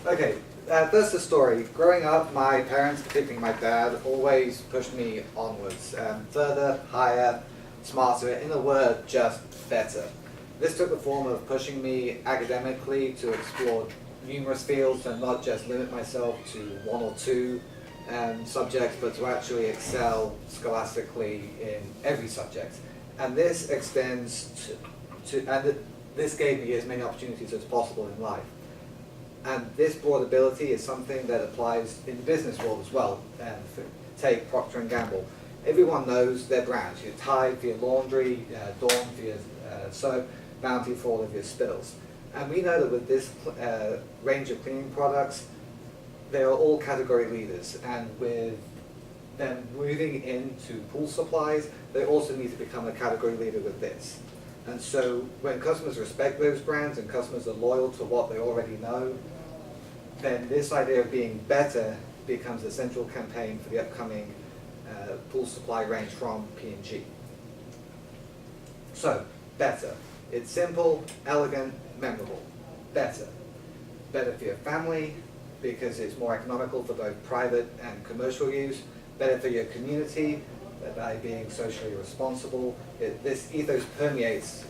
Okay, first the story. Growing up, my parents, particularly my dad, always pushed me onwards. Further, higher, smarter, in a word, just better. This took the form of pushing me academically to explore numerous fields and not just limit myself to one or two subjects, but to actually excel scholastically in every subject. And this extends this gave me as many opportunities as possible in life. And this broad ability is something that applies in the business world as well. Take Procter & Gamble. Everyone knows their brands. Your Tide for your laundry, Dawn for your soap, Bounty for all of your spills. And we know that with this range of cleaning products, they are all category leaders. And with them moving into pool supplies, they also need to become a category leader with this. And so when customers respect those brands and customers are loyal to what they already know, then this idea of being better becomes a central campaign for the upcoming pool supply range from P&G. So, better. It's simple, elegant, memorable. Better. Better for your family because it's more economical for both private and commercial use. Better for your community by being socially responsible. This ethos permeates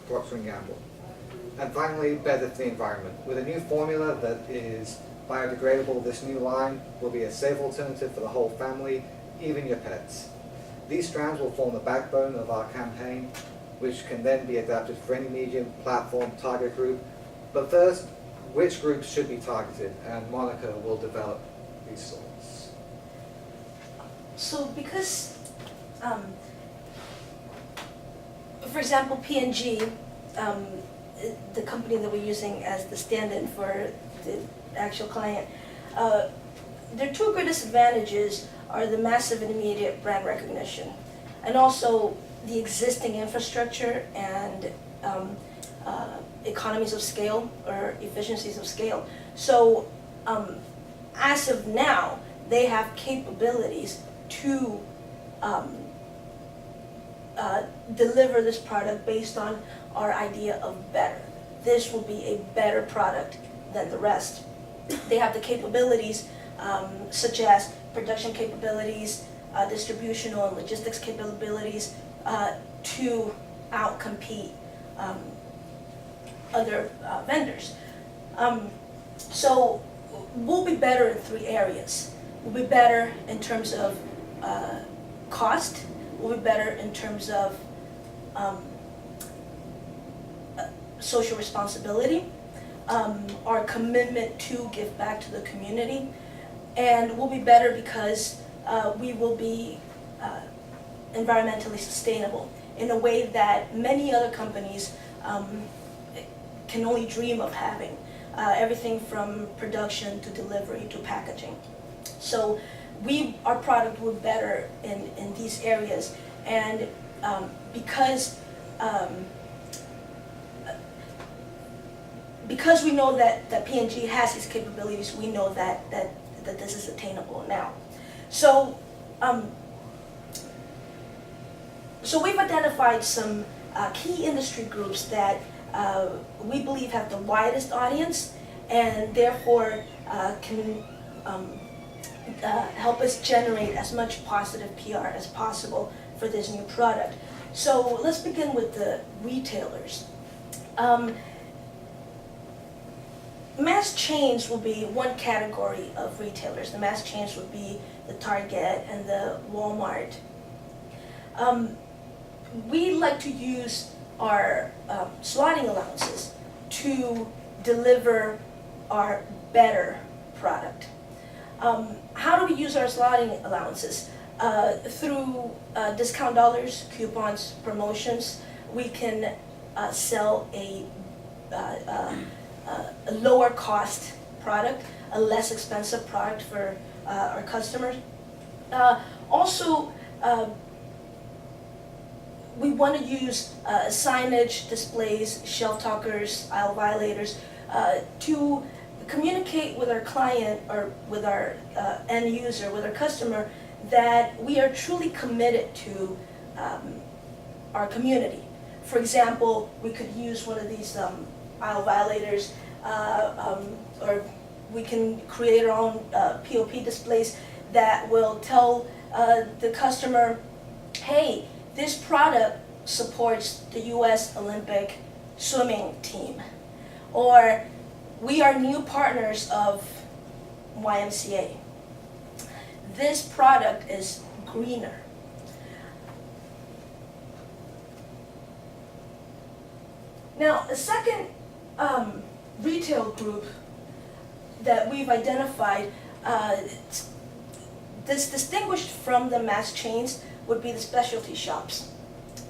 Procter & Gamble. And finally, better for the environment. With a new formula that is biodegradable, this new line will be a safe alternative for the whole family, even your pets. These strands will form the backbone of our campaign, which can then be adapted for any medium, platform, target group. But first, which groups should be targeted? And Monica will develop these thoughts. So because, for example, P&G, the company that we're using as the stand-in for the actual client, their two greatest advantages are the massive and immediate brand recognition, and also the existing infrastructure and economies of scale or efficiencies of scale. So as of now, they have capabilities to deliver this product based on our idea of better. This will be a better product than the rest. They have the capabilities such as production capabilities, distributional and logistics capabilities to outcompete other vendors. So we'll be better in three areas. We'll be better in terms of cost. We'll be better in terms of social responsibility, our commitment to give back to the community, and we'll be better because we will be environmentally sustainable in a way that many other companies can only dream of having, everything from production to delivery to packaging. So our product will be better in these areas, and because we know that P&G has these capabilities, we know that this is attainable now. So we've identified some key industry groups that we believe have the widest audience and therefore can help us generate as much positive PR as possible for this new product. So let's begin with the retailers. Mass chains will be one category of retailers. The mass chains would be the Target and the Walmart. We like to use our slotting allowances to deliver our better product. How do we use our slotting allowances? Through discount dollars, coupons, promotions. We can sell a lower cost product, a less expensive product for our customers. Also, we want to use signage, displays, shelf talkers, aisle violators to communicate with our client or with our end user, with our customer, that we are truly committed to our community. For example, we could use one of these aisle violators, or we can create our own POP displays that will tell the customer, hey, this product supports the U.S. Olympic swimming team, or we are new partners of YMCA. This product is greener. Now, a second retail group that we've identified that's distinguished from the mass chains would be the specialty shops.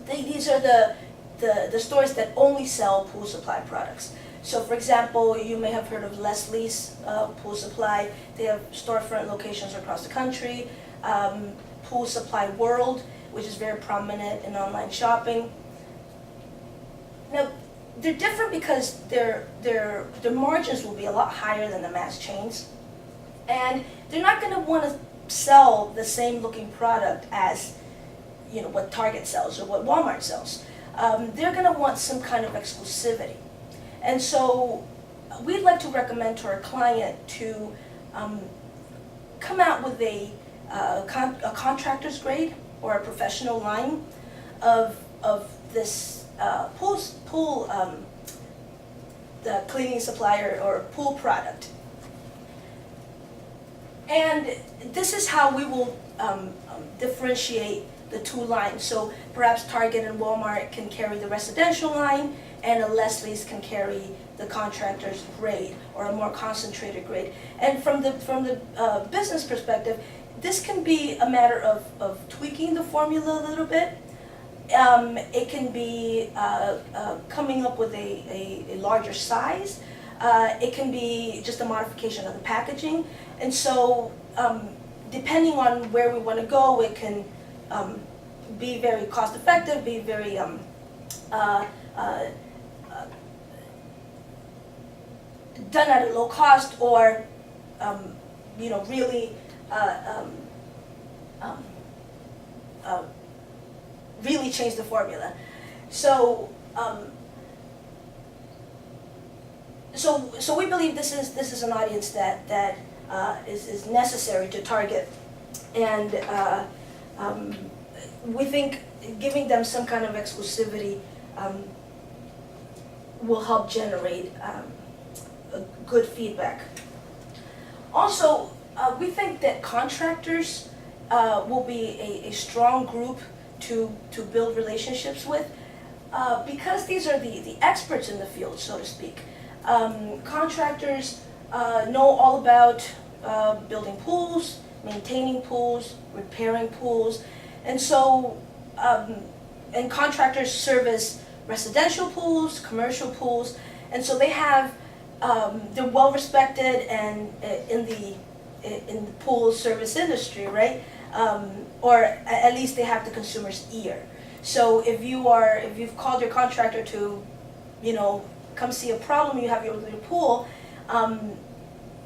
These are the stores that only sell pool supply products. So for example, you may have heard of Leslie's Pool Supply. They have storefront locations across the country. Pool Supply World, which is very prominent in online shopping. Now, they're different because their margins will be a lot higher than the mass chains. And they're not going to want to sell the same looking product as what Target sells or what Walmart sells. They're going to want some kind of exclusivity. And so we'd like to recommend to our client to come out with a contractor's grade or a professional line of this the cleaning supplier or pool product. And this is how we will differentiate the two lines. So perhaps Target and Walmart can carry the residential line, and a Leslie's can carry the contractor's grade or a more concentrated grade. And from the business perspective, this can be a matter of tweaking the formula a little bit. It can be coming up with a larger size. It can be just a modification of the packaging. And so depending on where we want to go, it can be very cost effective, be very done at a low cost, or really really change the formula. So so we believe this is an audience that is necessary to target, and we think giving them some kind of exclusivity will help generate good feedback. Also, we think that contractors will be a strong group to build relationships with, because these are the experts in the field, so to speak. Contractors know all about building pools, maintaining pools, repairing pools, and so and contractors service residential pools, commercial pools, and so they have they're well respected and in the pool service industry, right? Or at least they have the consumer's ear. So if you've called your contractor to, come see a problem you have with your pool,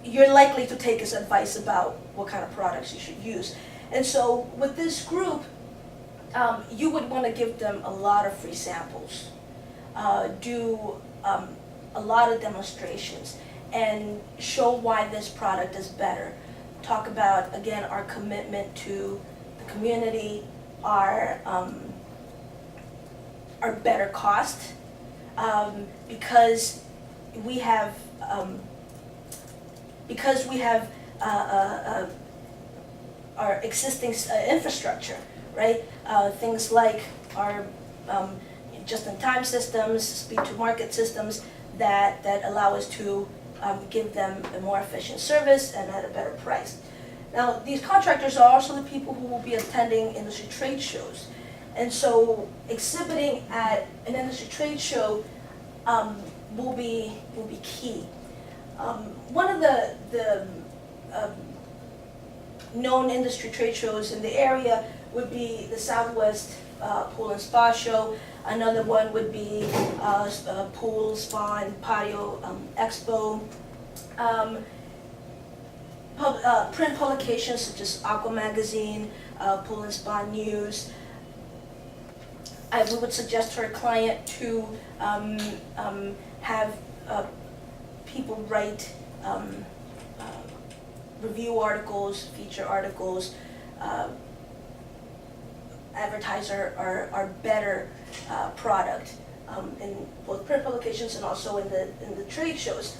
you're likely to take his advice about what kind of products you should use. And so with this group, you would want to give them a lot of free samples, do a lot of demonstrations, and show why this product is better. Talk about, again, our commitment to the community, our better cost, because we have our existing infrastructure, right? Things like our just-in-time systems, speed-to-market systems that allow us to give them a more efficient service and at a better price. Now, these contractors are also the people who will be attending industry trade shows. And so exhibiting at an industry trade show will be key. One of the known industry trade shows in the area would be the Southwest Pool and Spa Show. Another one would be Pool, Spa, and Patio Expo. Print publications such as Aqua Magazine, Pool and Spa News. We would suggest to our client to have people write review articles, feature articles, advertise our better product in both print publications and also in the trade shows.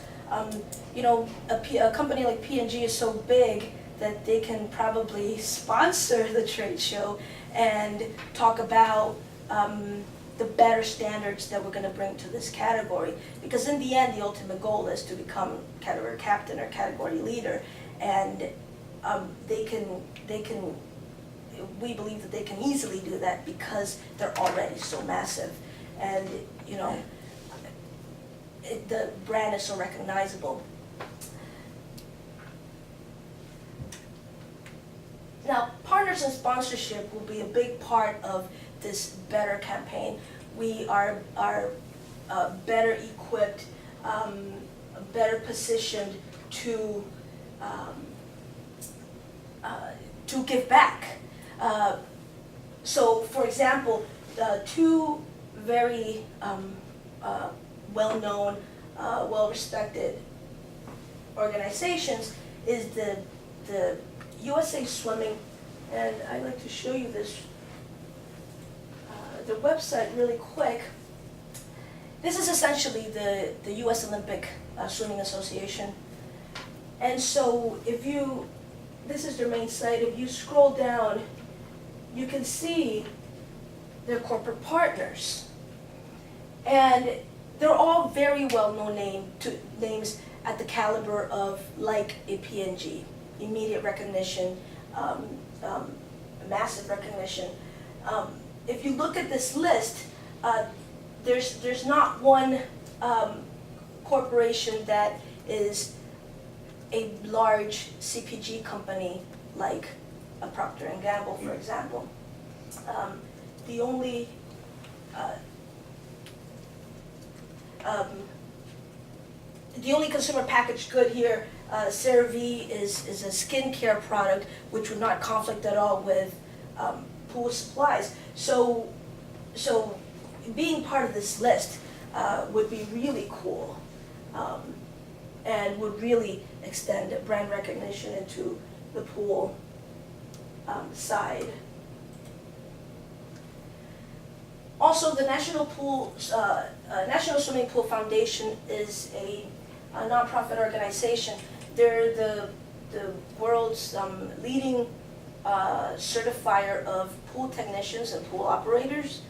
You know, a company like P&G is so big that they can probably sponsor the trade show and talk about the better standards that we're going to bring to this category. Because in the end, the ultimate goal is to become category captain or category leader, and we believe that they can easily do that because they're already so massive, and you know, the brand is so recognizable. Now, partners and sponsorship will be a big part of this better campaign. We are better equipped, better positioned to give back. So, for example, two very well-known, well-respected organizations is the USA Swimming, and I'd like to show you this, the website really quick. This is essentially the US Olympic Swimming Association. And so if you, this is their main site, if you scroll down, you can see their corporate partners. And they're all very well-known names at the caliber of like a P&G. Immediate recognition, massive recognition. If you look at this list, there's not one corporation that is a large CPG company like a Procter & Gamble, for example. The only consumer packaged good here, CeraVe, is a skincare product which would not conflict at all with pool supplies. So being part of this list would be really cool, and would really extend brand recognition into the pool side. Also, the National Swimming Pool Foundation is a nonprofit organization. They're the world's leading certifier of pool technicians and pool operators,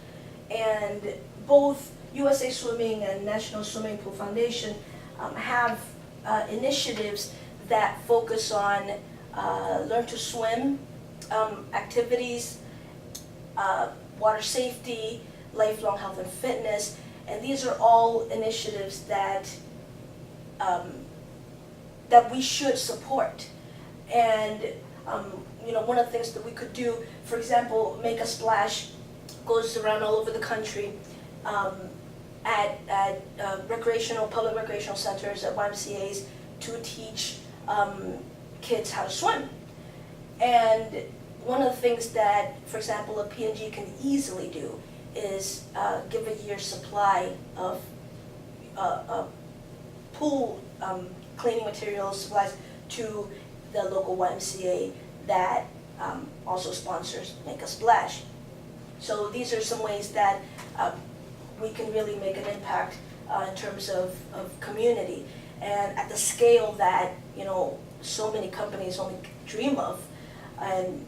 and both USA Swimming and National Swimming Pool Foundation have initiatives that focus on learn to swim activities, water safety, lifelong health and fitness, and these are all initiatives that that we should support. And you know, one of the things that we could do, for example, Make a Splash goes around all over the country at public recreational centers, at YMCA's, to teach kids how to swim. And one of the things that, for example, a P&G can easily do is give a year's supply of pool cleaning materials, supplies to the local YMCA that also sponsors Make a Splash. So these are some ways that we can really make an impact in terms of community, and at the scale that, you know, so many companies only dream of, and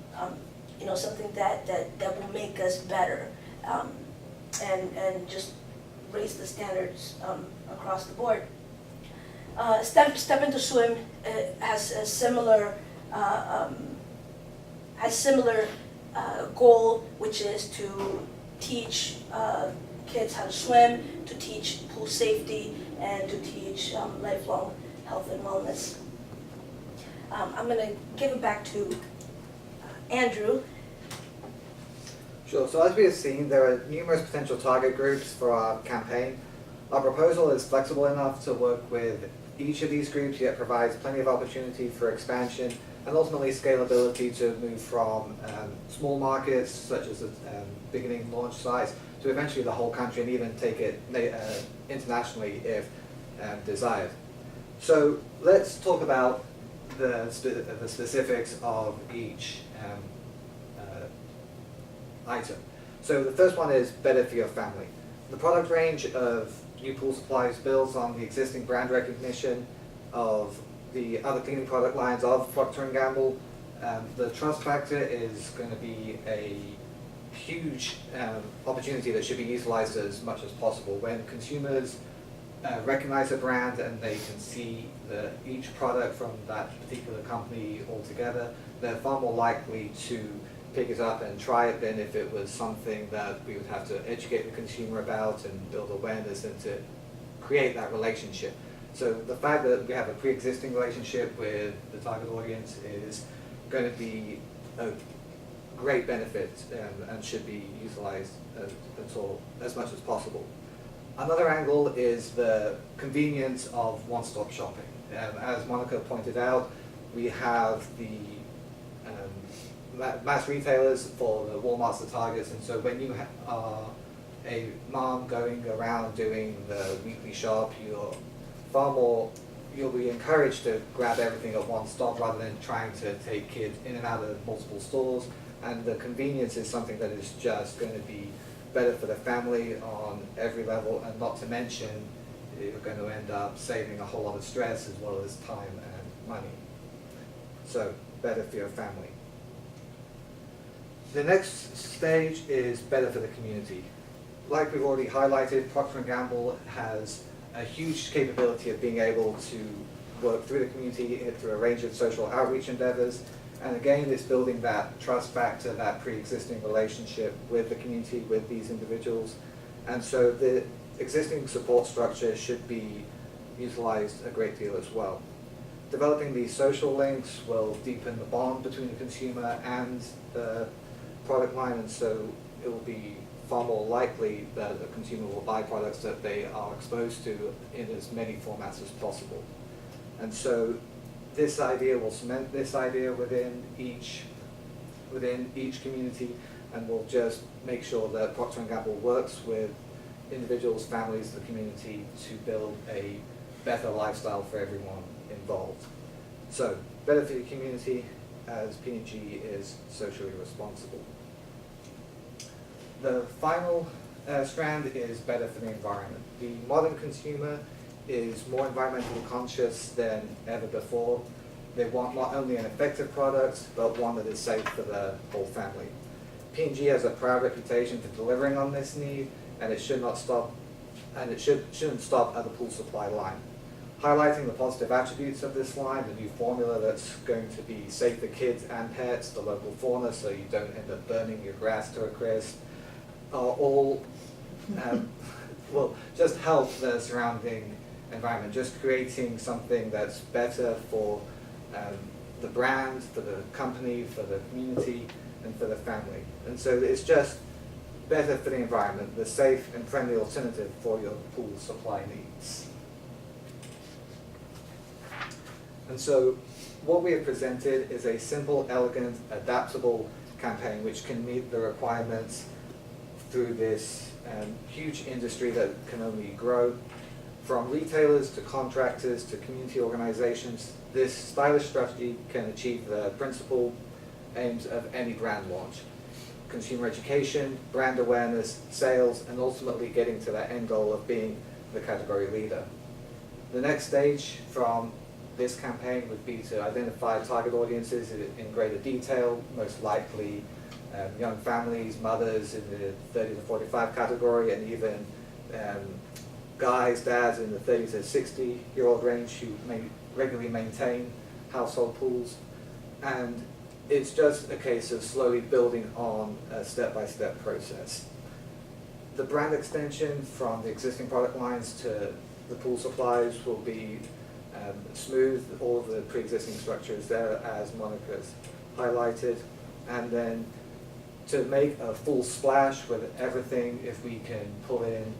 you know, something that will make us better, and just raise the standards across the board. Step Into Swim has a similar goal, which is to teach kids how to swim, to teach pool safety, and to teach lifelong health and wellness. I'm going to give it back to Andrew. Sure, so as we have seen, there are numerous potential target groups for our campaign. Our proposal is flexible enough to work with each of these groups, yet provides plenty of opportunity for expansion and ultimately scalability to move from small markets, such as beginning launch size, to eventually the whole country, and even take it internationally if desired. So let's talk about the specifics of each item. So the first one is better for your family. The product range of new pool supplies builds on the existing brand recognition of the other cleaning product lines of Procter & Gamble. The trust factor is going to be a huge opportunity that should be utilized as much as possible. When consumers recognize a brand and they can see each product from that particular company altogether, they're far more likely to pick it up and try it than if it was something that we would have to educate the consumer about and build awareness and to create that relationship. So the fact that we have a pre-existing relationship with the target audience is going to be a great benefit and should be utilized as much as possible. Another angle is the convenience of one-stop shopping. As Monica pointed out, we have the mass retailers for the Walmarts, the Targets, and so when you are a mom going around doing the weekly shop, you'll be encouraged to grab everything at one stop rather than trying to take kids in and out of multiple stores. And the convenience is something that is just going to be better for the family on every level, and not to mention you're going to end up saving a whole lot of stress as well as time and money. So better for your family. The next stage is better for the community. Like we've already highlighted, Procter & Gamble has a huge capability of being able to work through the community through a range of social outreach endeavors. And again, it's building that trust factor, that pre-existing relationship with the community, with these individuals. And so the existing support structure should be utilized a great deal as well. Developing these social links will deepen the bond between the consumer and the product line, and so it will be far more likely that the consumer will buy products that they are exposed to in as many formats as possible. And so this idea will cement this idea within each community, and will just make sure that Procter & Gamble works with individuals, families, the community to build a better lifestyle for everyone involved. So better for the community as P&G is socially responsible. The final strand is better for the environment. The modern consumer is more environmentally conscious than ever before. They want not only an effective product, but one that is safe for the whole family. P&G has a proud reputation for delivering on this need, and it should not stop, and it shouldn't stop at the pool supply line. Highlighting the positive attributes of this line, the new formula that's going to be safe for kids and pets, the local fauna so you don't end up burning your grass to a crisp, are all will just help the surrounding environment, just creating something that's better for the brand, for the company, for the community, and for the family. And so it's just better for the environment, the safe and friendly alternative for your pool supply needs. And so what we have presented is a simple, elegant, adaptable campaign which can meet the requirements through this huge industry that can only grow. From retailers to contractors to community organizations, this stylish strategy can achieve the principal aims of any brand launch: consumer education, brand awareness, sales, and ultimately getting to that end goal of being the category leader. The next stage from this campaign would be to identify target audiences in greater detail, most likely young families, mothers in the 30 to 45 category, and even guys, dads in the 30 to 60-year-old range who may regularly maintain household pools. And it's just a case of slowly building on a step-by-step process. The brand extension from the existing product lines to the pool supplies will be smooth. All of the pre-existing structures there, as Monica's highlighted. And then to make a full splash with everything, if we can pull in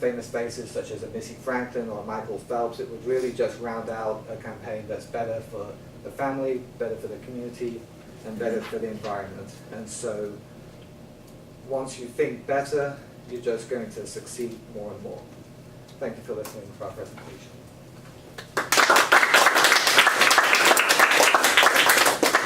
famous faces such as a Missy Franklin or Michael Phelps, it would really just round out a campaign that's better for the family, better for the community, and better for the environment. And so once you think better, you're just going to succeed more and more. Thank you for listening to our presentation.